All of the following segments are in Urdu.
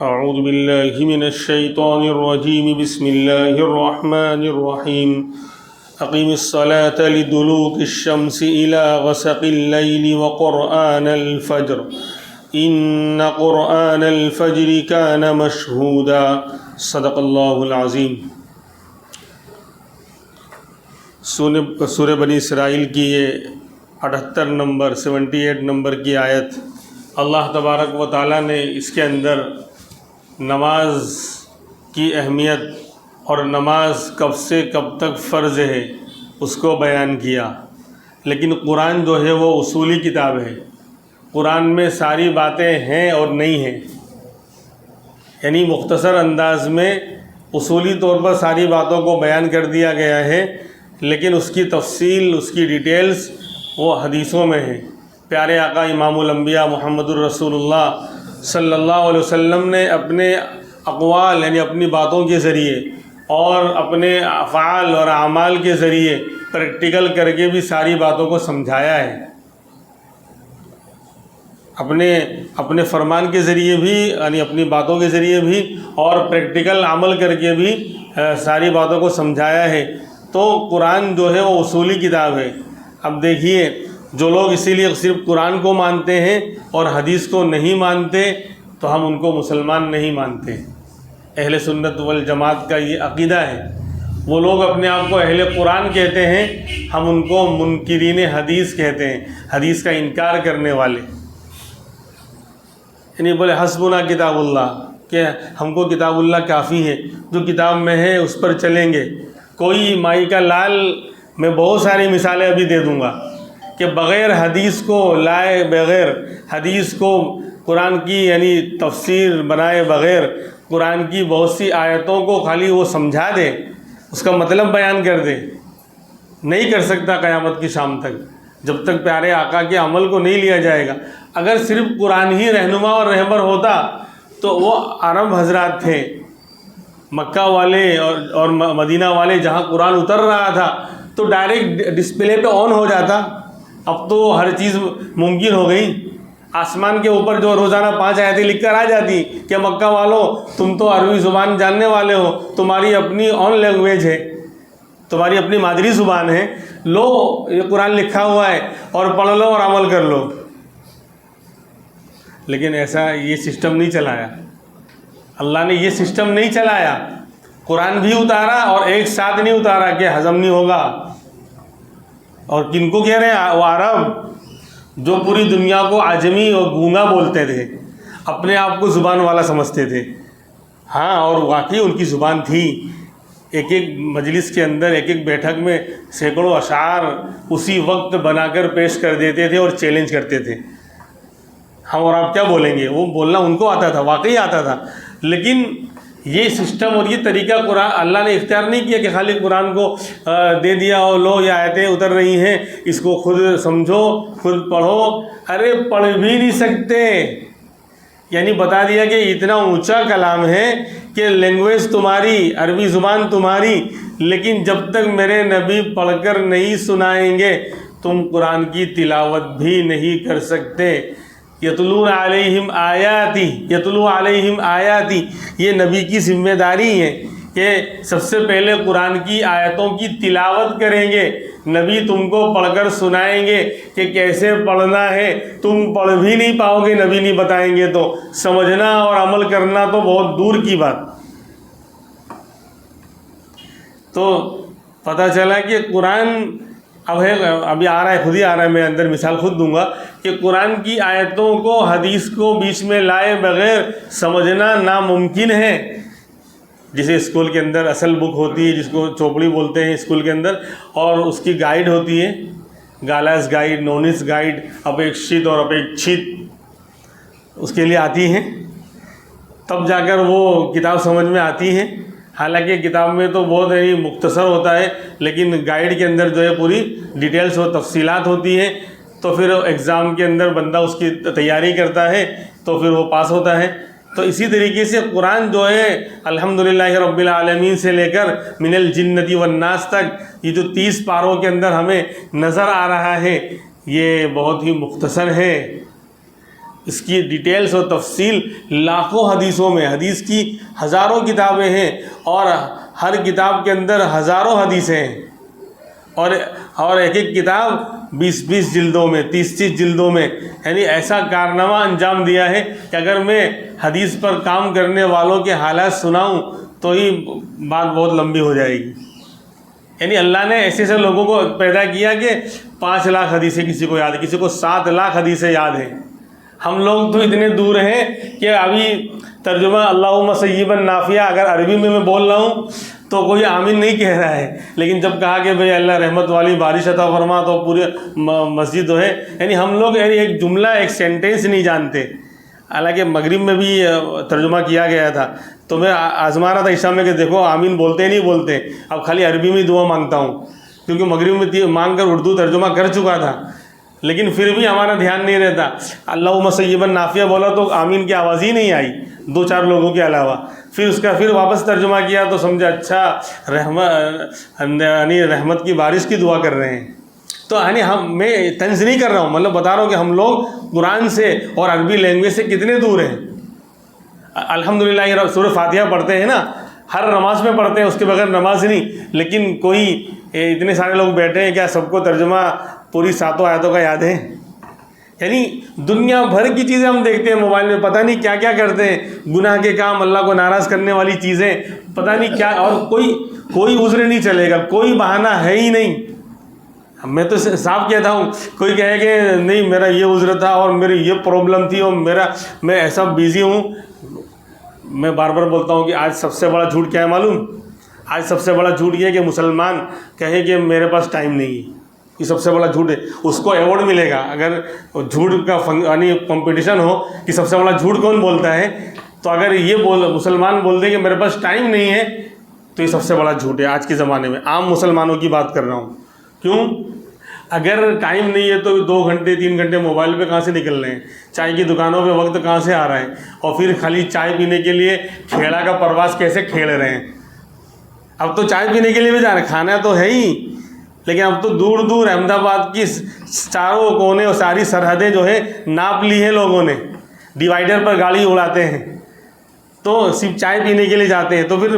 اعوذ باللہ من الشیطان الرجیم بسم اللہ الرحمن الرحیم اقیم الصلاة لدلوک الشمس الى غسق اللیل وقرآن الفجر ان قرآن الفجر کان مشہودا صدق اللہ العظیم۔ سورہ بنی اسرائیل کی یہ 78 نمبر کی آیت، اللہ تبارک و تعالیٰ نے اس کے اندر نماز کی اہمیت اور نماز کب سے کب تک فرض ہے اس کو بیان کیا۔ لیکن قرآن جو ہے وہ اصولی کتاب ہے، قرآن میں ساری باتیں ہیں اور نہیں ہیں، یعنی مختصر انداز میں اصولی طور پر ساری باتوں کو بیان کر دیا گیا ہے، لیکن اس کی تفصیل، اس کی ڈیٹیلز وہ حدیثوں میں ہے۔ پیارے آقا امام الانبیاء محمد الرسول اللہ صلی اللہ علیہ وسلم نے اپنے اقوال یعنی اپنی باتوں کے ذریعے اور اپنے افعال اور اعمال کے ذریعے پریکٹیکل کر کے بھی ساری باتوں کو سمجھایا ہے۔ اپنے فرمان کے ذریعے بھی یعنی اپنی باتوں کے ذریعے بھی اور پریکٹیکل عمل کر کے بھی ساری باتوں کو سمجھایا ہے۔ تو قرآن جو ہے وہ اصولی کتاب ہے۔ اب دیکھیے، جو لوگ اسی لیے صرف قرآن کو مانتے ہیں اور حدیث کو نہیں مانتے تو ہم ان کو مسلمان نہیں مانتے۔ اہل سنت والجماعت کا یہ عقیدہ ہے۔ وہ لوگ اپنے آپ کو اہل قرآن کہتے ہیں، ہم ان کو منکرین حدیث کہتے ہیں، حدیث کا انکار کرنے والے، یعنی بولے حسبنا کتاب اللہ، کہ ہم کو کتاب اللہ کافی ہے، جو کتاب میں ہے اس پر چلیں گے۔ کوئی مائی کا لال، میں بہت ساری مثالیں ابھی دے دوں گا کہ بغیر حدیث کو لائے، بغیر حدیث کو قرآن کی یعنی تفسیر بنائے بغیر قرآن کی بہت سی آیتوں کو خالی وہ سمجھا دے، اس کا مطلب بیان کر دے، نہیں کر سکتا قیامت کی شام تک، جب تک پیارے آقا کے عمل کو نہیں لیا جائے گا۔ اگر صرف قرآن ہی رہنما اور رہبر ہوتا تو وہ عرب حضرات تھے، مکہ والے اور مدینہ والے، جہاں قرآن اتر رہا تھا تو ڈائریکٹ ڈسپلے پہ آن ہو جاتا۔ اب تو ہر چیز ممکن ہو گئی، آسمان کے اوپر جو روزانہ 5 آیتیں لکھ کر آ جاتی کہ مکہ والوں تم تو عربی زبان جاننے والے ہو، تمہاری اپنی اون لینگویج ہے، تمہاری اپنی مادری زبان ہے، لو یہ قرآن لکھا ہوا ہے اور پڑھ لو اور عمل کر لو۔ لیکن ایسا یہ سسٹم نہیں چلایا، اللہ نے یہ سسٹم نہیں چلایا۔ قرآن بھی اتارا اور ایک ساتھ نہیں اتارا کہ ہضم نہیں ہوگا۔ اور کن کو کہہ رہے ہیں؟ وہ عرب جو پوری دنیا کو عجمی اور گونگا بولتے تھے، اپنے آپ کو زبان والا سمجھتے تھے۔ ہاں، اور واقعی ان کی زبان تھی۔ ایک ایک مجلس کے اندر، ایک ایک بیٹھک میں سینکڑوں اشعار اسی وقت بنا کر پیش کر دیتے تھے اور چیلنج کرتے تھے۔ ہم اور آپ کیا بولیں گے؟ وہ بولنا ان کو آتا تھا، واقعی آتا تھا۔ لیکن یہ سسٹم اور یہ طریقہ قرآن اللہ نے اختیار نہیں کیا کہ خالی قرآن کو دے دیا اور لو یہ آیتیں اتر رہی ہیں، اس کو خود سمجھو، خود پڑھو۔ ارے پڑھ بھی نہیں سکتے، یعنی بتا دیا کہ اتنا اونچا کلام ہے کہ لینگویج تمہاری، عربی زبان تمہاری، لیکن جب تک میرے نبی پڑھ کر نہیں سنائیں گے تم قرآن کی تلاوت بھی نہیں کر سکتے۔ یتلو علیہم آیاتی، یہ نبی کی ذمہ داری ہے کہ سب سے پہلے قرآن کی آیتوں کی تلاوت کریں گے، نبی تم کو پڑھ کر سنائیں گے کہ کیسے پڑھنا ہے۔ تم پڑھ بھی نہیں پاؤ گے، نبی نہیں بتائیں گے تو سمجھنا اور عمل کرنا تو بہت دور کی بات۔ تو پتہ چلا کہ قرآن ابھی آ رہا ہے، خود ہی آ رہا ہے، میں اندر مثال خود دوں گا کہ قرآن کی آیتوں کو، حدیث کو بیچ میں لائے بغیر سمجھنا ناممکن ہے۔ جسے اسکول کے اندر اصل بک ہوتی ہے، جس کو چوپڑی بولتے ہیں اسکول کے اندر، اور اس کی گائیڈ ہوتی ہے، گالاس گائیڈ، نونس گائیڈ، اپیکشت اور اپیکشت اس کے لیے آتی ہیں، تب جا کر وہ کتاب سمجھ میں آتی ہے۔ حالانکہ کتاب میں تو بہت ہی مختصر ہوتا ہے، لیکن گائیڈ کے اندر جو ہے پوری ڈیٹیلز و تفصیلات ہوتی ہیں، تو پھر ایگزام کے اندر بندہ اس کی تیاری کرتا ہے تو پھر وہ پاس ہوتا ہے۔ تو اسی طریقے سے قرآن جو ہے الحمدللہ رب العالمین سے لے کر من الجنۃ والناس تک، یہ جو 30 پاروں کے اندر ہمیں نظر آ رہا ہے، یہ بہت ہی مختصر ہے۔ اس کی ڈیٹیلز و تفصیل لاکھوں حدیثوں میں، حدیث کی ہزاروں کتابیں ہیں اور ہر کتاب کے اندر ہزاروں حدیثیں ہیں، اور ایک ایک کتاب 20 جلدوں میں، 30 جلدوں میں، یعنی ایسا کارنامہ انجام دیا ہے کہ اگر میں حدیث پر کام کرنے والوں کے حالات سناؤں تو ہی بات بہت لمبی ہو جائے گی۔ یعنی اللہ نے ایسے ایسے لوگوں کو پیدا کیا کہ 5 لاکھ حدیثیں کسی کو یاد ہے، کسی کو 7 لاکھ حدیثیں یاد ہیں۔ ہم لوگ تو اتنے دور ہیں کہ ابھی ترجمہ اللہم صیبا نافعہ اگر عربی میں بول رہا ہوں تو کوئی آمین نہیں کہہ رہا ہے، لیکن جب کہا کہ بھئی اللہ رحمت والی بارش عطا فرما تو پورے مسجد جو ہے، یعنی ہم لوگ ایک جملہ ایک سینٹینس نہیں جانتے۔ حالانکہ مغرب میں بھی ترجمہ کیا گیا تھا تو میں آزما رہا تھا عشاء میں کہ دیکھو آمین بولتے نہیں بولتے، اب خالی عربی میں دعا مانگتا ہوں، کیونکہ مغرب میں مانگ کر اردو ترجمہ کر چکا تھا، لیکن پھر بھی ہمارا دھیان نہیں رہتا۔ اللہم صیبا نافعہ بولا تو آمین کی آواز ہی نہیں آئی 2-4 لوگوں کے علاوہ، پھر واپس ترجمہ کیا تو سمجھا اچھا یعنی رحمت کی بارش کی دعا کر رہے ہیں۔ تو یعنی میں طنز نہیں کر رہا ہوں، مطلب بتا رہا ہوں کہ ہم لوگ قرآن سے اور عربی لینگویج سے کتنے دور ہیں۔ الحمدللہ یہ سورہ فاتحہ پڑھتے ہیں نا، ہر نماز میں پڑھتے ہیں، اس کے بغیر نماز نہیں، لیکن کوئی اتنے سارے لوگ بیٹھے ہیں، کیا سب کو ترجمہ پوری 7 آیتوں کا یاد ہے؟ یعنی دنیا بھر کی چیزیں ہم دیکھتے ہیں موبائل میں، پتہ نہیں کیا کیا کرتے ہیں، گناہ کے کام، اللہ کو ناراض کرنے والی چیزیں، پتہ نہیں کیا، اور کوئی عذر نہیں چلے گا، کوئی بہانہ ہے ہی نہیں۔ میں تو صاف کہتا ہوں، کوئی کہے کہ نہیں میرا یہ عذر تھا اور میری یہ پرابلم تھی اور میں ایسا بیزی ہوں، میں بار بار بولتا ہوں کہ آج سب سے بڑا جھوٹ کیا ہے معلوم؟ آج سب سے بڑا جھوٹ یہ ہے کہ مسلمان کہے کہ میرے پاس ٹائم نہیں ہے، یہ سب سے بڑا جھوٹ ہے۔ اس کو ایوارڈ ملے گا اگر جھوٹ کا یعنی کمپٹیشن ہو کہ سب سے بڑا جھوٹ کون بولتا ہے، تو اگر یہ مسلمان بول دے کہ میرے پاس ٹائم نہیں ہے تو یہ سب سے بڑا جھوٹ ہے آج کے زمانے میں۔ عام مسلمانوں کی بات کر رہا ہوں۔ کیوں؟ اگر ٹائم نہیں ہے تو 2 گھنٹے 3 گھنٹے موبائل پہ کہاں سے نکل رہے ہیں؟ چائے کی دکانوں پہ وقت کہاں سے آ رہا ہے؟ اور پھر خالی چائے پینے کے لیے کھیڑا کا پرواز کیسے کھیل رہے ہیں؟ اب تو چائے پینے کے لیے بھی جا رہے ہیں، کھانا تو ہے ہی، لیکن اب تو دور دور احمد آباد کی چاروں کونے اور ساری سرحدیں جو ہے ناپ لی ہیں لوگوں نے، ڈیوائیڈر پر گاڑی اڑاتے ہیں تو صرف چائے پینے کے لیے جاتے ہیں۔ تو پھر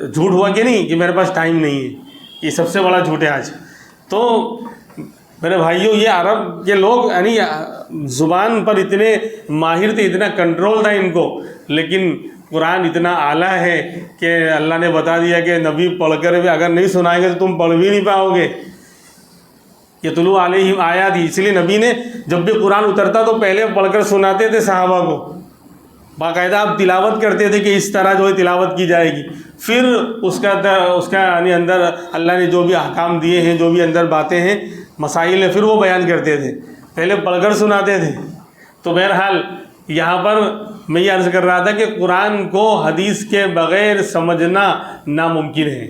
جھوٹ ہوا کہ نہیں کہ میرے پاس ٹائم نہیں ہے؟ یہ سب سے بڑا جھوٹ ہے آج۔ تو میرے بھائیوں، یہ عرب کے لوگ یعنی زبان پر اتنے ماہر تھے، اتنا کنٹرول تھا ان کو، لیکن قرآن اتنا اعلیٰ ہے کہ اللہ نے بتا دیا کہ نبی پڑھ کر بھی اگر نہیں سنائیں گے تو تم پڑھ بھی نہیں پاؤ گے۔ یتلو علیہم آیات، اس لیے نبی نے جب بھی قرآن اترتا تو پہلے پڑھ کر سناتے تھے صحابہ کو، باقاعدہ آپ تلاوت کرتے تھے کہ اس طرح جو ہے تلاوت کی جائے گی، پھر اس کا یعنی اندر اللہ نے جو بھی احکام دیے ہیں، جو بھی اندر باتیں ہیں، مسائل ہیں، پھر وہ بیان کرتے تھے، پہلے پڑھ کر سناتے تھے۔ تو بہرحال یہاں پر میں یہ عرض کر رہا تھا کہ قرآن کو حدیث کے بغیر سمجھنا ناممکن ہے۔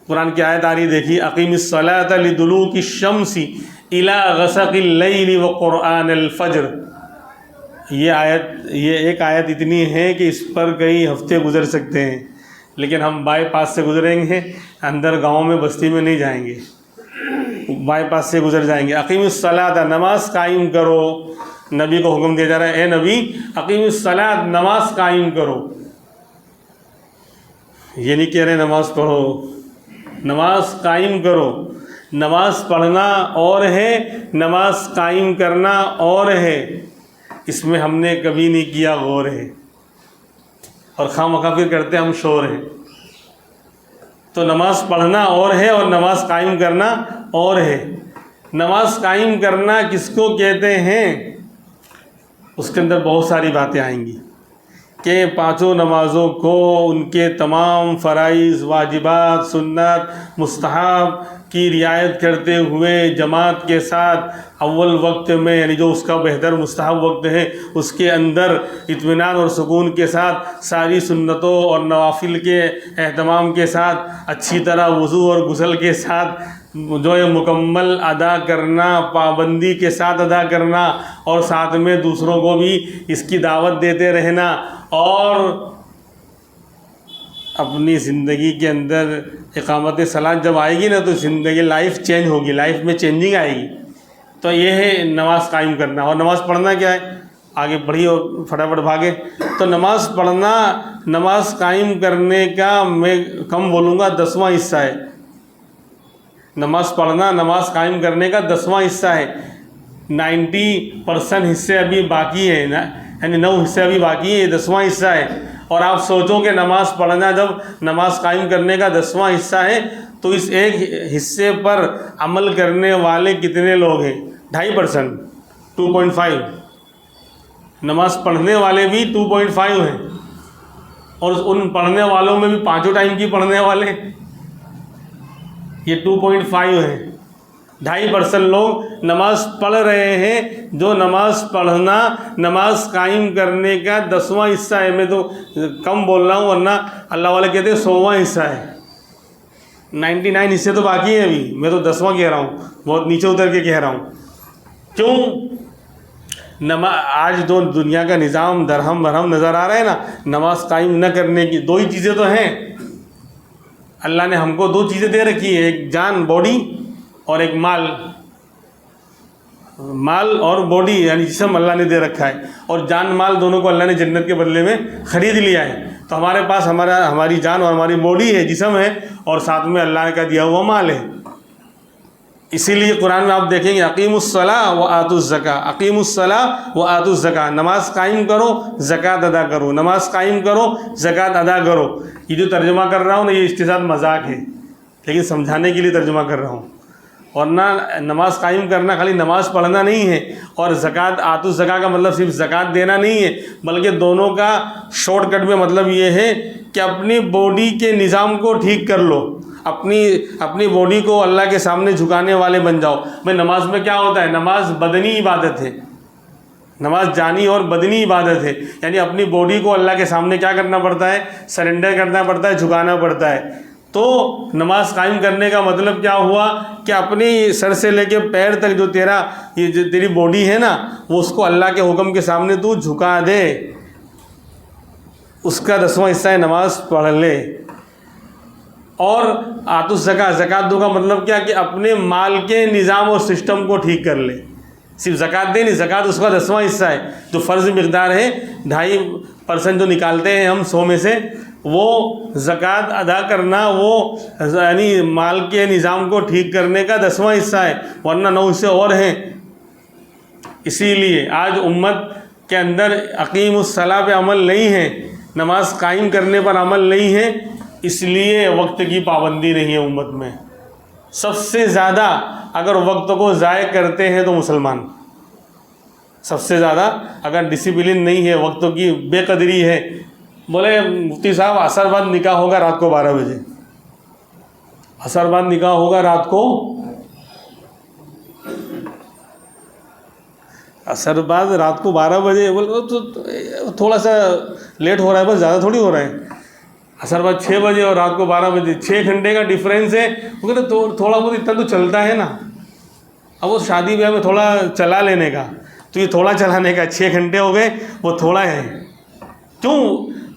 قرآن کی آیت آ رہی دیکھیے، اقیم الصلاۃ لدلوک الشمس الی غسق اللیل وقرآن الفجر۔ یہ ایک آیت اتنی ہے کہ اس پر کئی ہفتے گزر سکتے ہیں، لیکن ہم بائی پاس سے گزریں گے، اندر گاؤں میں بستی میں نہیں جائیں گے، بائی پاس سے گزر جائیں گے۔ اقیم الصلاۃ، نماز قائم کرو، نبی کو حکم دیا جا رہا ہے، اے نبی اقیم الصلاۃ، نماز قائم کرو۔ یہ نہیں کہہ رہے نماز پڑھو، نماز قائم کرو۔ نماز پڑھنا اور ہے، نماز قائم کرنا اور ہے، اس میں ہم نے کبھی نہیں کیا غور ہے، اور خواہ مخواہ پھر کرتے ہم شور ہیں۔ تو نماز پڑھنا اور ہے اور نماز قائم کرنا اور ہے۔ نماز قائم کرنا کس کو کہتے ہیں؟ اس کے اندر بہت ساری باتیں آئیں گی کہ 5 نمازوں کو ان کے تمام فرائض، واجبات، سنت، مستحب کی رعایت کرتے ہوئے جماعت کے ساتھ اول وقت میں، یعنی جو اس کا بہتر مستحب وقت ہے، اس کے اندر اطمینان اور سکون کے ساتھ ساری سنتوں اور نوافل کے اہتمام کے ساتھ اچھی طرح وضو اور غسل کے ساتھ جو ہے مکمل ادا کرنا، پابندی کے ساتھ ادا کرنا، اور ساتھ میں دوسروں کو بھی اس کی دعوت دیتے رہنا، اور اپنی زندگی کے اندر اقامت صلاۃ جب آئے گی نا تو زندگی لائف چینج ہوگی، لائف میں چینجنگ آئے گی۔ تو یہ ہے نماز قائم کرنا۔ اور نماز پڑھنا کیا ہے؟ آگے پڑھی اور فٹافٹ بھاگے. تو نماز پڑھنا نماز قائم کرنے کا میں کم بولوں گا 10واں حصہ ہے. نماز پڑھنا نماز قائم کرنے کا 10واں حصہ ہے. 90% حصے ابھی باقی ہیں، یعنی 9 حصے ابھی باقی ہیں، یہ 10واں حصہ ہے. اور آپ سوچو کہ نماز پڑھنا جب نماز قائم کرنے کا 10واں حصہ ہے تو اس ایک حصے پر عمل کرنے والے کتنے لوگ ہیں؟ 2.5%، 2.5. نماز پڑھنے والے بھی 2.5 ہیں، اور ان پڑھنے والوں میں بھی 5 ٹائم کی پڑھنے والے یہ 2.5 ہیں. 2.5% لوگ نماز پڑھ رہے ہیں. جو نماز پڑھنا نماز قائم کرنے کا 10واں حصہ ہے. میں تو کم بول رہا ہوں، ورنہ اللہ والے کہتے ہیں 100واں حصہ ہے. 99 حصے تو باقی ہیں ابھی، میں تو 10واں کہہ رہا ہوں، بہت نیچے اتر کے کہہ رہا ہوں. کیوں؟ آج جو دنیا کا نظام درہم برہم نظر آ رہا ہے نا، نماز قائم نہ کرنے کی 2 ہی چیزیں تو ہیں. اللہ نے ہم کو 2 چیزیں دے رکھی ہے، ایک جان باڈی اور ایک مال اور باڈی، یعنی جسم اللہ نے دے رکھا ہے. اور جان مال دونوں کو اللہ نے جنت کے بدلے میں خرید لیا ہے. تو ہمارے پاس ہماری جان اور ہماری باڈی ہے، جسم ہے، اور ساتھ میں اللہ کا دیا ہوا مال ہے. اسی لیے قرآن میں آپ دیکھیں گے اقیم الصلاۃ و آتوا الزکاۃ، اقیم الصلاۃ و آتوا الزکاۃ، نماز قائم کرو زکوٰۃ ادا کرو، نماز قائم کرو زکوٰۃ ادا کرو. یہ جو ترجمہ کر رہا ہوں نا، یہ اس کے ساتھ مذاق ہے، لیکن سمجھانے کے لیے ترجمہ کر رہا ہوں. اور نہ نماز قائم کرنا خالی نماز پڑھنا نہیں ہے، اور زکوٰۃ آتوا الزکاۃ کا مطلب صرف زکوٰۃ دینا نہیں ہے، بلکہ دونوں کا شارٹ کٹ میں مطلب یہ ہے کہ اپنی باڈی کے نظام کو ٹھیک کر لو، اپنی باڈی کو اللہ کے سامنے جھکانے والے بن جاؤ. بھائی نماز میں کیا ہوتا ہے؟ نماز بدنی عبادت ہے، نماز جانی اور بدنی عبادت ہے. یعنی اپنی باڈی کو اللہ کے سامنے کیا کرنا پڑتا ہے؟ سرنڈر کرنا پڑتا ہے، جھکانا پڑتا ہے. تو نماز قائم کرنے کا مطلب کیا ہوا کہ اپنی سر سے لے کے پیر تک جو تیری باڈی ہے نا، وہ اس کو اللہ کے حکم کے سامنے تو جھکا دے. اس کا 10واں حصہ ہے نماز پڑھ لے. اور آتوا الزکاۃ، زکوٰۃ دو کا مطلب کیا کہ اپنے مال کے نظام اور سسٹم کو ٹھیک کر لے. صرف زکوٰۃ دے نہیں، زکوٰۃ اس کا 10واں حصہ ہے. جو فرض مقدار ہے 2.5% جو نکالتے ہیں ہم 100 میں سے، وہ زکوٰۃ ادا کرنا، وہ یعنی مال کے نظام کو ٹھیک کرنے کا 10واں حصہ ہے، ورنہ 9 حصے اور ہیں. اسی لیے آج امت کے اندر اقیم الصلاۃ پہ عمل نہیں ہے، نماز قائم کرنے پر عمل نہیں ہے. اس لیے وقت کی پابندی نہیں ہے امت میں. سب سے زیادہ اگر وقت کو ضائع کرتے ہیں تو مسلمان، سب سے زیادہ اگر ڈسپلن نہیں ہے، وقت کی بے قدری ہے. بولے مفتی صاحب عصر بعد نکاح ہوگا رات کو 12 بجے، عصر بعد نکاح ہوگا رات کو، عصر بعد رات کو 12 بجے، بولے تو تھوڑا سا لیٹ ہو رہا ہے، بس زیادہ تھوڑی ہو رہا ہے. عصر بعد 6 بجے اور رات کو 12 بجے 6 گھنٹے کا ڈیفرنس ہے. وہ کہتے تھوڑا بہت اتنا تو چلتا ہے نا. اب وہ شادی بیاہ میں تھوڑا چلا لینے کا، تو یہ تھوڑا چلانے کا 6 گھنٹے ہو گئے، وہ تھوڑا ہے. کیوں؟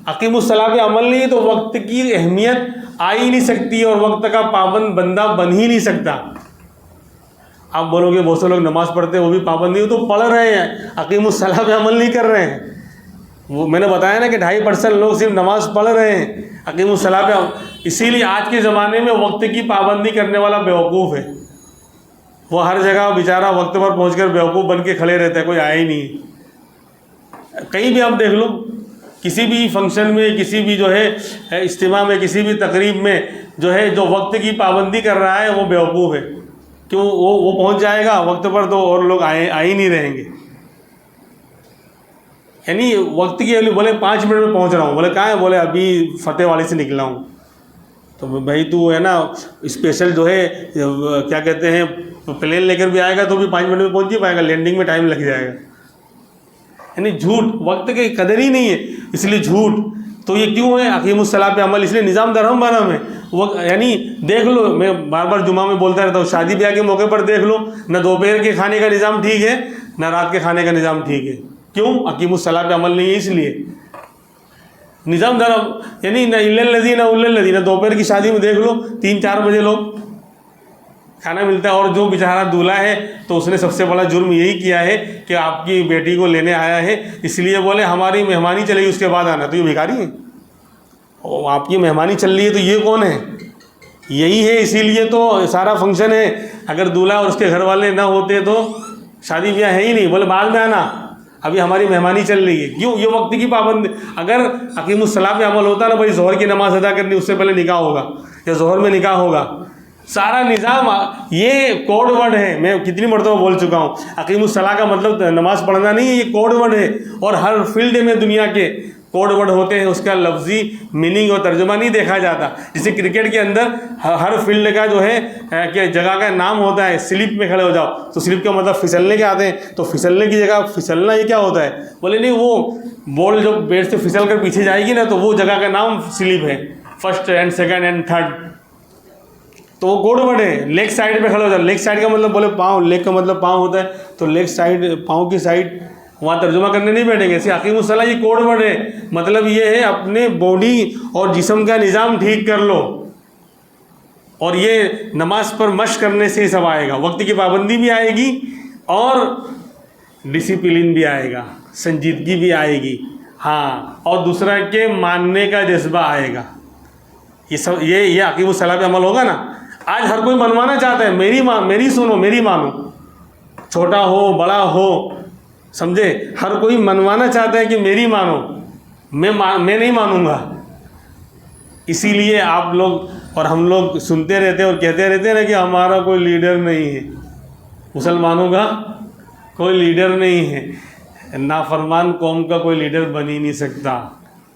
اقیم الصلاۃ پہ عمل نہیں تو وقت کی اہمیت آ ہی نہیں سکتی، اور وقت کا پابند بندہ بن ہی نہیں سکتا. آپ بولو گے بہت سے لوگ نماز پڑھتے ہیں وہ بھی پابند نہیں، تو پڑھ رہے ہیں، اقیم الصلاۃ پہ عمل نہیں کر رہے ہیں. وہ میں نے بتایا نا کہ 2.5% لوگ صرف نماز پڑھ رہے ہیں، اقیم الصلاۃ پہ. اسی لیے آج کے زمانے میں وقت کی پابندی کرنے والا بیوقوف ہے. وہ ہر جگہ بیچارہ وقت پر پہنچ کر بیوقوف بن کے کھڑے رہتا ہے، کوئی آیا ہی نہیں. کہیں بھی آپ دیکھ لو، کسی بھی فنکشن میں، کسی بھی جو ہے اجتماع میں، کسی بھی تقریب میں جو ہے جو وقت کی پابندی کر رہا ہے وہ بیوقوف ہے. کیوں؟ وہ پہنچ جائے گا وقت پر تو اور لوگ آ ہی نہیں رہیں گے. یعنی وقت کی بولے 5 منٹ میں پہنچ رہا ہوں، بولے کہاں ہے؟ بولے ابھی فتح والی سے نکلا ہوں. تو بھائی تو ہے نا اسپیشل جو ہے کیا کہتے ہیں پلین لے کر بھی آئے گا تو بھی 5 منٹ میں پہنچ ہی پائے گا، لینڈنگ میں ٹائم لگ جائے گا. یعنی جھوٹ، وقت کی قدر ہی نہیں ہے، اس لیے جھوٹ. تو یہ کیوں ہے اقیم الصلاۃ پہ عمل؟ اس لیے نظام درہم برہم ہے. یعنی دیکھ لو، میں بار بار جمعہ میں بولتا رہتا ہوں، شادی بیاہ کے موقع پر دیکھ لو، نہ دوپہر کے کھانے کا نظام ٹھیک ہے، نہ رات کے کھانے کا نظام ٹھیک ہے. کیوں؟ اقیم الصلاۃ پہ عمل نہیں ہے. اس لیے نظام درہم، یعنی نہ الا الذین دوپہر کی شادی میں دیکھ لو 3-4 بجے لوگ کھانا ملتا ہے. اور جو بیچارہ دولہا ہے تو اس نے سب سے بڑا جرم یہی کیا ہے کہ آپ کی بیٹی کو لینے آیا ہے, اس لیے بولے ہماری مہمانی چلے گی اس کے بعد آنا, تو یہ بھکاری ہے. آپ کی مہمانی چل رہی ہے تو یہ کون ہے؟ یہی ہے. اسی لیے تو سارا فنکشن ہے. اگر دولہا اور اس کے گھر والے نہ ہوتے تو شادی بیاہ ہے ہی نہیں. بولے بعد میں آنا, ابھی ہماری مہمانی چل رہی ہے. کیوں؟ یہ وقت کی پابند. اگر اقیم الصلاۃ پہ عمل ہوتا نا بھائی, ظہر کی نماز ادا کرنی, اس سے پہلے نکاح ہوگا یا ظہر میں نکاح ہوگا. سارا نظام یہ کوڈ ورڈ ہے. میں کتنی مرتبہ بول چکا ہوں, اقیم الصلاۃ کا مطلب نماز پڑھنا نہیں ہے, یہ کوڈ ورڈ ہے. اور ہر فیلڈ میں دنیا کے کوڈ ورڈ ہوتے ہیں, اس کا لفظی میننگ اور ترجمہ نہیں دیکھا جاتا. جیسے کرکٹ کے اندر ہر فیلڈ کا جو ہے کہ جگہ کا نام ہوتا ہے. سلپ میں کھڑے ہو جاؤ تو سلپ کا مطلب پھسلنے کے آتے ہیں, تو پھسلنے کی جگہ پھسلنا یہ کیا ہوتا ہے؟ بولے نہیں, وہ بال جو بیٹ سے پھسل کر پیچھے جائے گی نا تو وہ جگہ کا نام سلپ ہے, first and second and third. تو وہ کوڈ ورڈ ہے. لیگ سائڈ پہ کھڑے ہو جاؤ, لیگ سائڈ کا مطلب بولے پاؤں, لیگ کا مطلب پاؤں ہوتا ہے, تو لیگ سائڈ پاؤں کی سائڈ وہاں ترجمہ کرنے نہیں بیٹھیں گے. ایسے اقیم الصلاۃ یہ کوڈ ورڈ ہے. مطلب یہ ہے اپنے باڈی اور جسم کا نظام ٹھیک کر لو, اور یہ نماز پر مشق کرنے سے ہی سب آئے گا. وقت کی پابندی بھی آئے گی اور ڈسپلن بھی آئے گا, سنجیدگی بھی آئے گی. ہاں, اور دوسرا کہ ماننے کا جذبہ آئے گا. یہ سب یہ اقیم الصلاۃ پہ عمل ہوگا نا. آج ہر کوئی منوانا چاہتا ہے, میری سنو, میری مانو, چھوٹا ہو بڑا ہو, سمجھے, ہر کوئی منوانا چاہتا ہے کہ میری مانو, میں نہیں مانوں گا. اسی لیے آپ لوگ اور ہم لوگ سنتے رہتے ہیں اور کہتے رہتے ہیں نا کہ ہمارا کوئی لیڈر نہیں ہے. مسلمانوں کا کوئی لیڈر نہیں ہے. نافرمان قوم کا کوئی لیڈر بن ہی نہیں سکتا,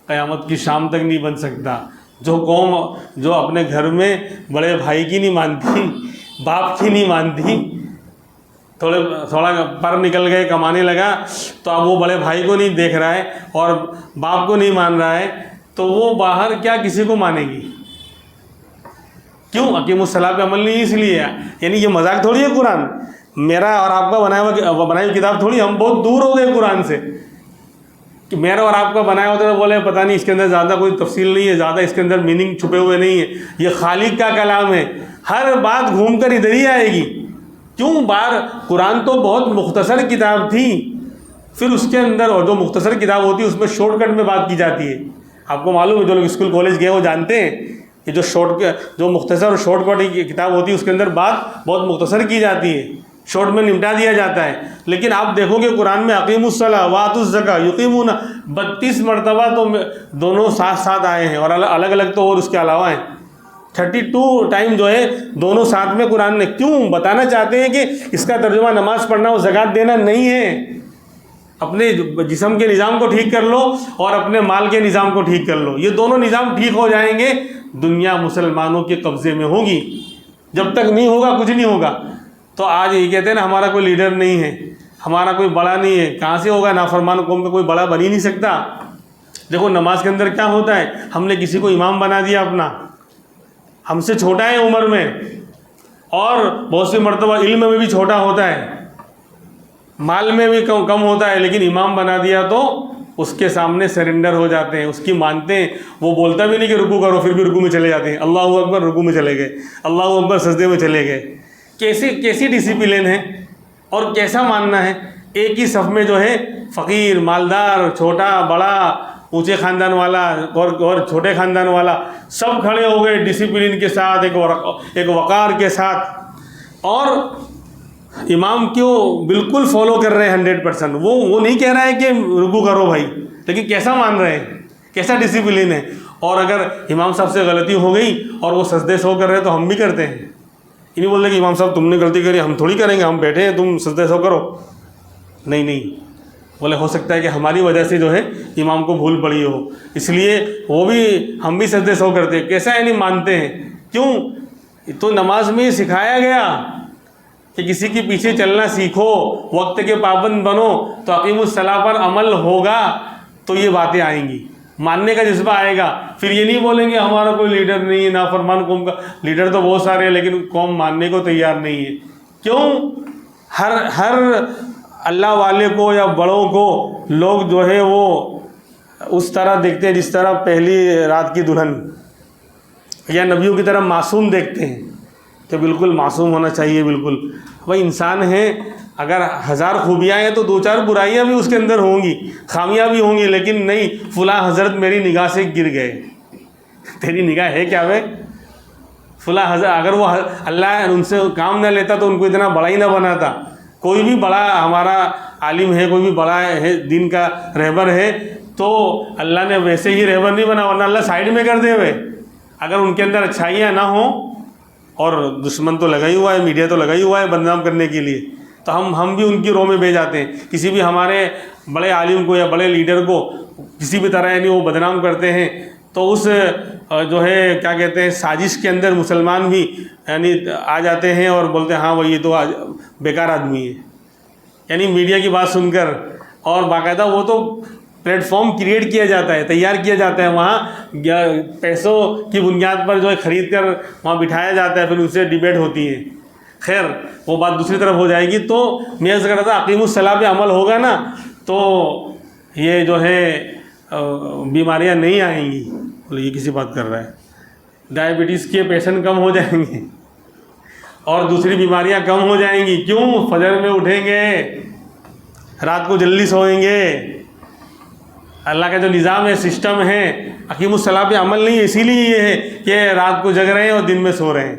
قیامت کی شام تک نہیں بن سکتا. جو قوم جو اپنے گھر میں بڑے بھائی کی نہیں مانتی, باپ کی نہیں مانتی, تھوڑا پر نکل گئے, کمانے لگا, تو اب وہ بڑے بھائی کو نہیں دیکھ رہا ہے اور باپ کو نہیں مان رہا ہے, تو وہ باہر کیا کسی کو مانے گی؟ کیوں؟ اقیم الصلاۃ پہ عمل نہیں. اس لیے یعنی یہ مذاق تھوڑی ہے قرآن, میرا اور آپ کا بنائی ہوئی کتاب تھوڑی. ہم بہت دور ہو گئے قرآن سے کہ میرا اور آپ کا بنایا ہوتا ہے, بولے پتہ نہیں اس کے اندر زیادہ کوئی تفصیل نہیں ہے, زیادہ اس کے اندر میننگ چھپے ہوئے نہیں ہے. یہ خالق کا کلام ہے, ہر بات گھوم کر ادھر ہی آئے گی. کیوں؟ قرآن تو بہت مختصر کتاب تھی, پھر اس کے اندر اور جو مختصر کتاب ہوتی ہے اس میں شارٹ کٹ میں بات کی جاتی ہے. آپ کو معلوم ہے, جو لوگ اسکول کالج گئے وہ جانتے ہیں کہ جو مختصر اور شارٹ کٹ کی کتاب ہوتی ہے اس کے اندر بات بہت مختصر کی جاتی ہے, شارٹ میں نمٹا دیا جاتا ہے. لیکن آپ دیکھو کہ قرآن میں اقیم الصلاۃ وآتوا الزکاۃ یقیمون 32 مرتبہ تو دونوں ساتھ ساتھ آئے ہیں, اور الگ الگ تو اور اس کے علاوہ ہیں. 32 ٹائم جو ہے دونوں ساتھ میں قرآن نے. کیوں؟ بتانا چاہتے ہیں کہ اس کا ترجمہ نماز پڑھنا اور زکوٰۃ دینا نہیں ہے. اپنے جسم کے نظام کو ٹھیک کر لو اور اپنے مال کے نظام کو ٹھیک کر لو. یہ دونوں نظام ٹھیک ہو جائیں گے, دنیا مسلمانوں کے قبضے میں ہوگی. جب تک نہیں ہوگا کچھ نہیں ہوگا. تو آج یہ کہتے ہیں نا ہمارا کوئی لیڈر نہیں ہے, ہمارا کوئی بڑا نہیں ہے. کہاں سے ہوگا؟ نافرمان قوم کا کوئی بڑا بن ہی نہیں سکتا. دیکھو نماز کے اندر کیا ہوتا ہے, ہم نے کسی کو امام بنا دیا اپنا, ہم سے چھوٹا ہے عمر میں, اور بہت سی مرتبہ علم میں بھی چھوٹا ہوتا ہے, مال میں بھی کم ہوتا ہے, لیکن امام بنا دیا تو اس کے سامنے سرنڈر ہو جاتے ہیں, اس کی مانتے ہیں. وہ بولتا بھی نہیں کہ رکوع کرو, پھر بھی رکوع میں چلے جاتے ہیں. اللہ اکبر, رکوع میں چلے گئے. اللہ اکبر, سجدے میں چلے گئے. کیسی ڈسپلن ہے اور کیسا ماننا ہے. ایک ہی صف میں جو ہے فقیر, مالدار, چھوٹا, بڑا, اونچے خاندان والا اور چھوٹے خاندان والا, سب کھڑے ہو گئے ڈسپلن کے ساتھ, ایک وقار کے ساتھ. اور امام کیوں بالکل فالو کر رہے ہیں 100%. وہ نہیں کہہ رہا ہے کہ رکوع کرو بھائی, لیکن کیسا مان رہے ہیں, کیسا ڈسپلن ہے. اور اگر امام صاحب سے غلطی ہو گئی اور وہ سجدے سو کر رہے ہیں تو ہم بھی کرتے ہیں. یہ نہیں بول رہے کہ امام صاحب تم نے غلطی کری, ہم تھوڑی کریں گے, ہم بیٹھے ہیں, تم سجدے سو کرو. نہیں, بولے ہو سکتا ہے کہ ہماری وجہ سے جو ہے امام کو بھول پڑی ہو, اس لیے وہ بھی ہم بھی سجدے سو کرتے ہیں. کیسا ہے نہیں مانتے ہیں. کیوں؟ تو نماز میں سکھایا گیا کہ کسی کے پیچھے چلنا سیکھو, وقت کے پابند بنو, تو اقیم الصلاۃ پر عمل ہوگا تو یہ باتیں آئیں گی, ماننے کا جذبہ آئے گا. پھر یہ نہیں بولیں گے ہمارا کوئی لیڈر نہیں ہے, نافرمان قوم کا لیڈر تو بہت سارے ہیں لیکن قوم ماننے کو تیار نہیں ہے. کیوں؟ ہر اللہ والے کو یا بڑوں کو لوگ جو ہے وہ اس طرح دیکھتے ہیں جس طرح پہلی رات کی دلہن, یا نبیوں کی طرح معصوم دیکھتے ہیں. کہ بالکل معصوم ہونا چاہیے بالکل. بھائی انسان ہے، اگر 1000 خوبیاں ہیں تو 2-4 برائیاں بھی اس کے اندر ہوں گی، خامیاں بھی ہوں گی، لیکن نہیں فلاں حضرت میری نگاہ سے گر گئے. تیری نگاہ ہے کیا بھائی؟ فلاں حضرت اگر وہ اللہ ان سے کام نہ لیتا تو ان کو اتنا بڑا ہی نہ بناتا. کوئی بھی بڑا ہمارا عالم ہے، کوئی بھی بڑا ہے دین کا رہبر ہے تو اللہ نے ویسے ہی رہبر نہیں بنا، ورنہ اللہ سائڈ میں کر دے ہوئے. اگر ان کے اندر اچھائیاں نہ ہوں، اور دشمن تو لگا ہی ہوا ہے، میڈیا تو لگا ہی ہوا ہے بدنام کرنے کے لیے، تو ہم بھی ان کی رو میں بہ جاتے ہیں. کسی بھی ہمارے بڑے عالم کو یا بڑے لیڈر کو کسی بھی طرح یعنی وہ بدنام کرتے ہیں تو اس جو ہے کیا کہتے ہیں سازش کے اندر مسلمان بھی یعنی آ جاتے ہیں اور بولتے ہیں ہاں وہ یہ تو بیکار آدمی ہے. یعنی میڈیا کی بات سن کر، اور باقاعدہ وہ تو پلیٹ فارم کریٹ کیا جاتا ہے، تیار کیا جاتا ہے، وہاں پیسوں کی بنیاد پر جو ہے خرید کر وہاں بٹھایا جاتا ہے، پھر ان سے ڈیبیٹ ہوتی ہے. خیر وہ بات دوسری طرف ہو جائے گی. تو میں عرض کر رہا تھا اقیم الصلاۃ پہ عمل ہوگا نا تو یہ جو ہے بیماریاں نہیں آئیں گی. یہ کسی بات کر رہا ہے. ڈائبٹیز کے پیشنٹ کم ہو جائیں گے اور دوسری بیماریاں کم ہو جائیں گی. کیوں؟ فجر میں اٹھیں گے، رات کو جلدی سوئیں گے. اللہ کا جو نظام ہے، سسٹم ہے، اقیم الصلاۃ پہ عمل نہیں ہے، اسی لیے یہ ہے کہ رات کو جگ رہے ہیں اور دن میں سو رہے ہیں.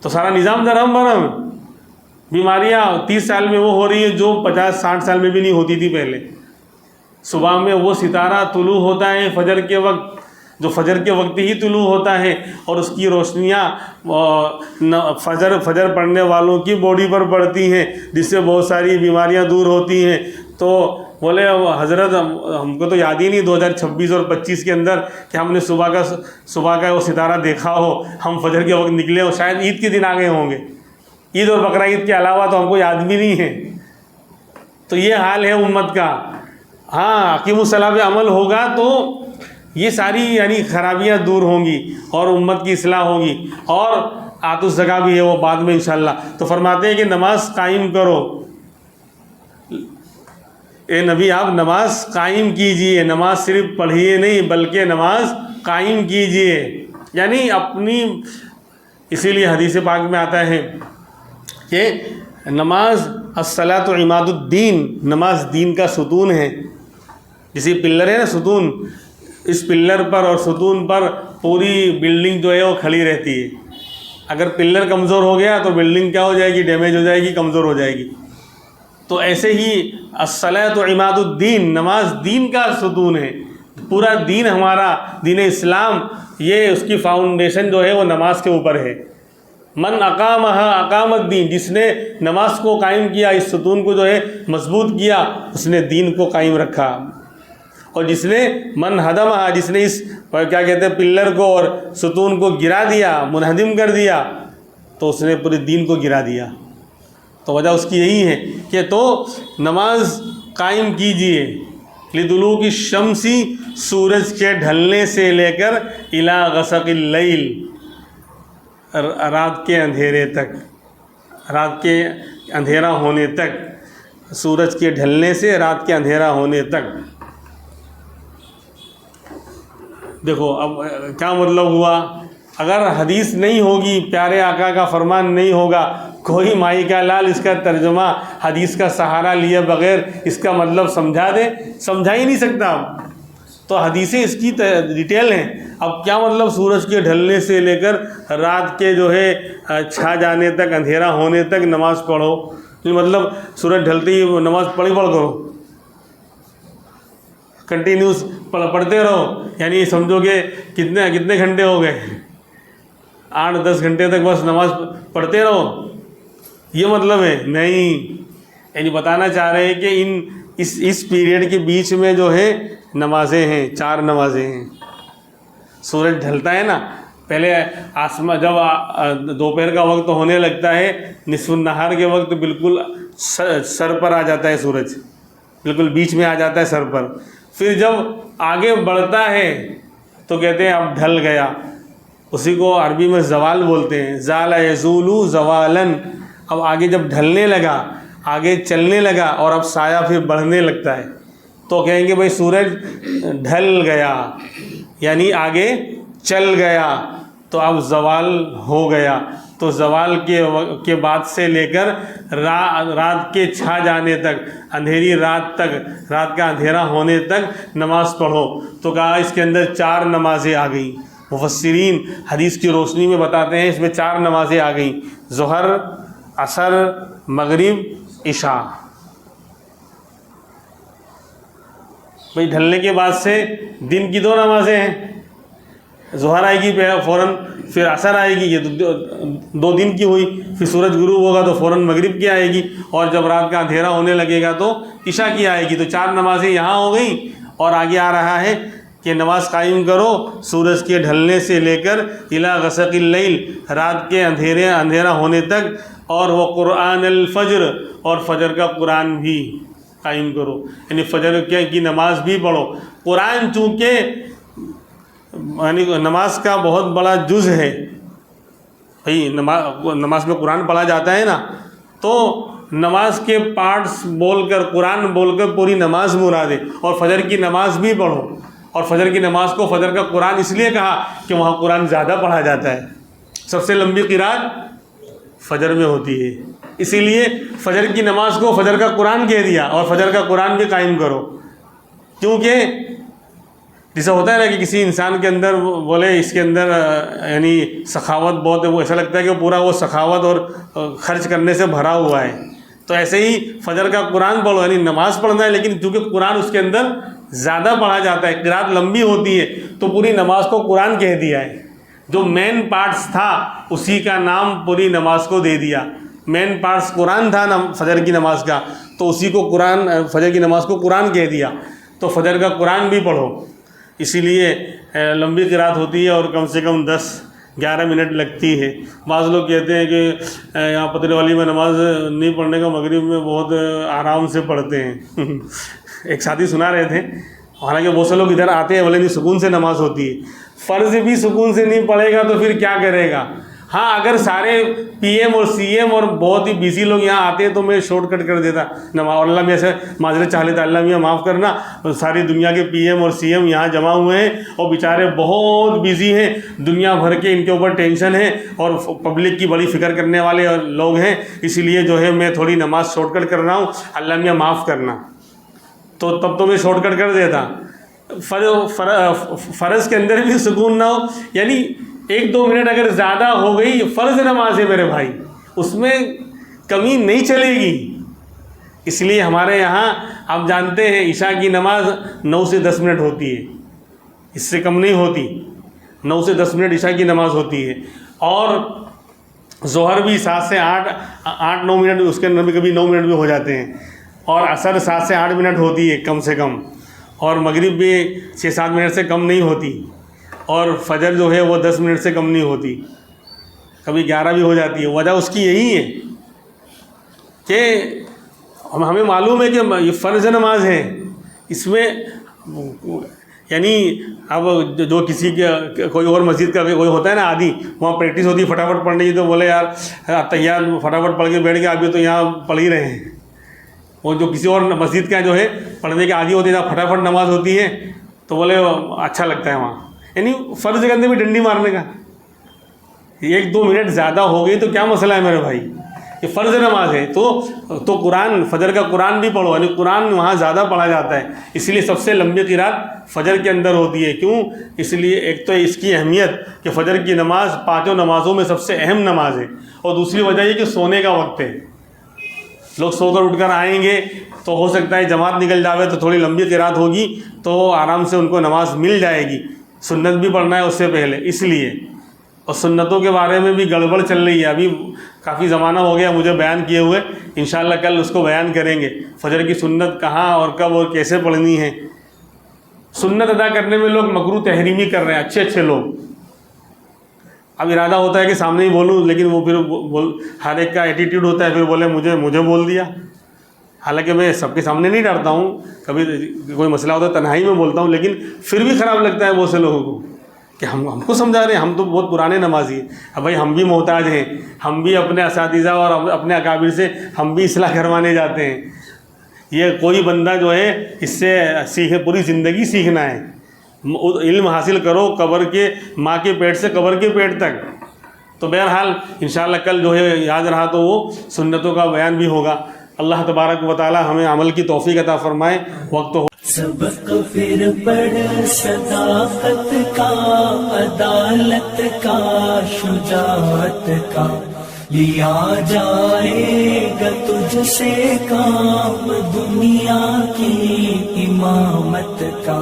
تو سارا نظام درہم برہم. بیماریاں 30 سال میں وہ ہو رہی ہیں جو 50-60 سال میں بھی نہیں ہوتی تھی پہلے. صبح میں وہ ستارہ طلوع ہوتا ہے فجر کے وقت، جو فجر کے وقت ہی طلوع ہوتا ہے، اور اس کی روشنیاں فجر پڑھنے والوں کی باڈی پر پڑتی ہیں، جس سے بہت ساری بیماریاں دور ہوتی ہیں. تو بولے حضرت ہم کو تو یاد ہی نہیں 2026 اور 25 کے اندر کہ ہم نے صبح کا وہ ستارہ دیکھا ہو، ہم فجر کے وقت نکلے ہو. شاید عید کے دن آ گئے ہوں گے، عید اور بقرہ عید کے علاوہ تو ہم کو یاد بھی نہیں ہے. تو یہ حال ہے امت کا. ہاں اقیم الصلاۃ پہ عمل ہوگا تو یہ ساری یعنی خرابیاں دور ہوں گی اور امت کی اصلاح ہوگی. اور آت الزکا بھی ہے وہ بعد میں انشاءاللہ. تو فرماتے ہیں کہ نماز قائم کرو. اے نبی آپ نماز قائم کیجئے، نماز صرف پڑھیے نہیں بلکہ نماز قائم کیجئے. یعنی اپنی، اسی لیے حدیث پاک میں آتا ہے کہ نماز الصلاۃ عماد الدین، نماز دین کا ستون ہے. جیسے پلر ہے نا ستون، اس پلر پر اور ستون پر پوری بلڈنگ جو ہے وہ کھڑی رہتی ہے. اگر پلر کمزور ہو گیا تو بلڈنگ کیا ہو جائے گی؟ ڈیمیج ہو جائے گی، کمزور ہو جائے گی. تو ایسے ہی الصلاۃ عماد الدین، نماز دین کا ستون ہے. پورا دین ہمارا دین اسلام، یہ اس کی فاؤنڈیشن جو ہے وہ نماز کے اوپر ہے. من اقامہا اقام الدین، جس نے نماز کو قائم کیا، اس ستون کو جو ہے مضبوط کیا، اس نے دین کو قائم رکھا. اور جس نے من ہدمہا، جس نے اس کیا کہتے ہیں پلر کو اور ستون کو گرا دیا، منہدم کر دیا، تو اس نے پورے دین کو گرا دیا. تو وجہ اس کی یہی ہے کہ تو نماز قائم کیجئے. لدلوک الشمس، سورج کے ڈھلنے سے لے کر الی غسق اللیل، رات کے اندھیرے تک، رات کے اندھیرا ہونے تک، سورج کے ڈھلنے سے رات کے اندھیرا ہونے تک. دیکھو اب کیا مطلب ہوا؟ اگر حدیث نہیں ہوگی، پیارے آقا کا فرمان نہیں ہوگا، کوئی مائی کا لال اس کا ترجمہ حدیث کا سہارا لیے بغیر اس کا مطلب سمجھا دے، سمجھا ہی نہیں سکتا. تو حدیثیں اس کی ڈیٹیل ہیں. اب کیا مطلب سورج کے ڈھلنے سے لے کر رات کے جو ہے چھا جانے تک، اندھیرا ہونے تک نماز پڑھو؟ مطلب سورج ڈھلتے ہی نماز پڑھ کرو، کنٹینیوس پڑھتے رہو. یعنی سمجھو کہ کتنے گھنٹے ہو گئے، 8-10 گھنٹے تک بس نماز پڑھتے رہو، یہ مطلب ہے؟ نہیں. یعنی بتانا چاہ رہے ہیں کہ اس پیریڈ کے بیچ میں جو ہے نمازیں ہیں، 4 نمازیں ہیں. سورج ڈھلتا ہے نا، پہلے آسمان جب دوپہر کا وقت ہونے لگتا ہے، نصف النہار کے وقت بالکل سر پر آ جاتا ہے سورج، بالکل بیچ میں آ جاتا ہے سر پر. پھر جب آگے بڑھتا ہے تو کہتے ہیں اب ڈھل گیا. اسی کو عربی میں زوال بولتے ہیں، زال یزول زوالن. اب آگے جب ڈھلنے لگا، آگے چلنے لگا اور اب سایہ پھر بڑھنے لگتا ہے، تو کہیں گے بھائی سورج ڈھل گیا، یعنی آگے چل گیا، تو اب زوال ہو گیا. تو تو زوال کے بعد سے لے کر رات کے چھا جانے تک، اندھیری رات تک، رات کا اندھیرا ہونے تک نماز پڑھو۔ تو کہا اس کے اندر 4 نمازیں آ گئیں۔ مفسرین حدیث کی روشنی میں بتاتے ہیں اس میں 4 نمازیں آ گئیں، ظہر، عصر، مغرب، عشاء۔ بھئی ڈھلنے کے بعد سے دن کی 2 نمازیں ہیں، ظہر آئے گی فوراً، پھر عصر آئے گی، یہ 2 دن کی ہوئی، پھر سورج غروب ہوگا تو فوراً مغرب کی آئے گی، اور جب رات کا اندھیرا ہونے لگے گا تو عشاء کی آئے گی۔ تو 4 نمازیں یہاں ہو گئیں، اور آگے آ رہا ہے کہ نماز قائم کرو سورج کے ڈھلنے سے لے کر الی غسق اللیل، رات کے اندھیرا ہونے تک، اور وہ قرآن الفجر، اور فجر کا قرآن بھی قائم کرو، یعنی فجر کی نماز بھی پڑھو۔ قرآن چونکہ یعنی نماز کا بہت بڑا جز ہے، بھئی نماز میں قرآن پڑھا جاتا ہے نا، تو نماز کے پارٹس بول کر، قرآن بول کر پوری نماز مراد ہے، اور فجر کی نماز بھی پڑھو۔ اور فجر کی نماز کو فجر کا قرآن اس لیے کہا کہ وہاں قرآن زیادہ پڑھا جاتا ہے، سب سے لمبی قرات فجر میں ہوتی ہے، اسی لیے فجر کی نماز کو فجر کا قرآن کہہ دیا، اور فجر کا قرآن بھی قائم کرو۔ کیونکہ جیسا ہوتا ہے نا کہ کسی انسان کے اندر بولے اس کے اندر یعنی سخاوت بہت ہے، وہ ایسا لگتا ہے کہ پورا وہ سخاوت اور خرچ کرنے سے بھرا ہوا ہے، تو ایسے ہی فجر کا قرآن پڑھو، یعنی نماز پڑھنا ہے لیکن چونکہ قرآن اس کے اندر زیادہ پڑھا جاتا ہے، قرات لمبی ہوتی ہے، تو پوری نماز کو قرآن کہہ دیا ہے۔ جو مین پارٹس تھا اسی کا نام پوری نماز کو دے دیا، مین پارٹس قرآن تھا فجر کی نماز کا، تو اسی کو قرآن، فجر کی نماز کو قرآن کہہ دیا، تو فجر کا قرآن بھی پڑھو۔ اسی لیے لمبی قرات ہوتی ہے اور کم سے کم 10-11 منٹ لگتی ہے۔ بعض لوگ کہتے ہیں کہ یہاں پتری والی میں نماز نہیں پڑھنے کا، مغرب میں بہت آرام سے پڑھتے ہیں۔ ایک ساتھی سنا رہے تھے، حالانکہ بہت سے لوگ ادھر آتے ہیں بولے نہیں سکون سے نماز ہوتی ہے، فرض بھی سکون سے نہیں پڑھے گا تو پھر کیا کرے گا؟ ہاں اگر سارے پی ایم اور سی ایم اور بہت ہی بزی لوگ یہاں آتے ہیں تو میں شارٹ کٹ کر دیتا نماز، اور اللہ میاں سے معذرت چاہ لیتا، اللہ میاں معاف کرنا، ساری دنیا کے پی ایم اور سی ایم یہاں جمع ہوئے ہیں اور بیچارے بہت بزی ہیں، دنیا بھر کے ان کے اوپر ٹینشن ہے اور پبلک کی بڑی فکر کرنے والے لوگ ہیں، اسی لیے جو ہے میں تھوڑی نماز شارٹ کٹ کر رہا ہوں، اللہ میاں معاف کرنا، تو تب تو میں شارٹ کٹ کر دیتا۔ فرض کے اندر بھی سکون نہ ہو، یعنی 1-2 منٹ اگر زیادہ ہو گئی، فرض نماز ہے میرے بھائی، اس میں کمی نہیں چلے گی۔ اس لیے ہمارے یہاں آپ جانتے ہیں عشاء کی نماز 9 سے 10 منٹ ہوتی ہے، اس سے کم نہیں ہوتی، 9 سے 10 منٹ عشاء کی نماز ہوتی ہے، اور ظہر بھی 7 سے 8-9 منٹ، اس کے اندر بھی کبھی 9 منٹ بھی ہو جاتے ہیں، اور عصر 7 سے 8 منٹ ہوتی ہے کم سے کم، اور مغرب بھی 6-7 منٹ سے کم نہیں ہوتی، اور فجر جو ہے وہ 10 منٹ سے کم نہیں ہوتی، کبھی 11 بھی ہو جاتی ہے۔ وجہ اس کی یہی ہے کہ ہمیں معلوم ہے کہ یہ فرض نماز ہے، اس میں یعنی اب جو کسی کے کوئی اور مسجد کا کوئی ہوتا ہے نا عادی، وہاں پریکٹس ہوتی ہے فٹافٹ پڑھنے کی، تو بولے یار تیار فٹافٹ پڑھ کے بیٹھ گیا، ابھی تو یہاں پڑھ ہی رہے ہیں۔ وہ جو کسی اور مسجد کا جو ہے پڑھنے کے عادی ہوتی ہے، فٹافٹ نماز ہوتی ہے، تو بولے اچھا لگتا ہے وہاں، یعنی فرض کے اندر بھی ڈنڈی مارنے کا 1-2 منٹ زیادہ ہو گئی تو کیا مسئلہ ہے میرے بھائی، یہ فرض نماز ہے، تو قرآن، فجر کا قرآن بھی پڑھو، یعنی قرآن وہاں زیادہ پڑھا جاتا ہے، اس لیے سب سے لمبی قرات فجر کے اندر ہوتی ہے۔ کیوں؟ اس لیے ایک تو اس کی اہمیت کہ فجر کی نماز 5 نمازوں میں سب سے اہم نماز ہے، اور دوسری وجہ یہ کہ سونے کا وقت ہے، لوگ سو کر اٹھ کر آئیں گے تو ہو سکتا ہے جماعت نکل جاوے تو تھوڑی لمبی قرات ہوگی تو آرام سے ان کو نماز مل جائے گی، سنت بھی پڑھنا ہے اس سے پہلے، اس لیے۔ اور سنتوں کے بارے میں بھی گڑبڑ چل رہی ہے، ابھی کافی زمانہ ہو گیا مجھے بیان کیے ہوئے، انشاءاللہ کل اس کو بیان کریں گے، فجر کی سنت کہاں اور کب اور کیسے پڑھنی ہے۔ سنت ادا کرنے میں لوگ مکروہ تحریمی کر رہے ہیں، اچھے لوگ، اب ارادہ ہوتا ہے کہ سامنے ہی بولوں، لیکن وہ پھر ہر ایک کا ایٹیٹیوڈ ہوتا ہے، پھر بولے مجھے بول دیا، حالانکہ میں سب کے سامنے نہیں ڈرتا ہوں، کبھی کوئی مسئلہ ہوتا ہے تنہائی میں بولتا ہوں، لیکن پھر بھی خراب لگتا ہے بہت سے لوگوں کو کہ ہم کو سمجھا رہے ہیں، ہم تو بہت پرانے نمازی ہیں، اب بھائی ہم بھی محتاج ہیں، ہم بھی اپنے اساتذہ اور اپنے اکابر سے ہم بھی اصلاح کروانے جاتے ہیں۔ یہ کوئی بندہ جو ہے اس سے سیکھے، پوری زندگی سیکھنا ہے، علم حاصل کرو قبر کے، ماں کے پیٹ سے قبر کے پیٹ تک، تو بہرحال انشاءاللہ کل جو ہے یاد رہا تو وہ سنتوں کا بیان بھی ہوگا. اللہ تبارک و تعالی ہمیں عمل کی توفیق عطا فرمائے. وقت ہو سبق پھر پڑھ صداقت کا، عدالت کا، شجاعت کا، لیا جائے گا تجھ سے کام دنیا کی امامت کا.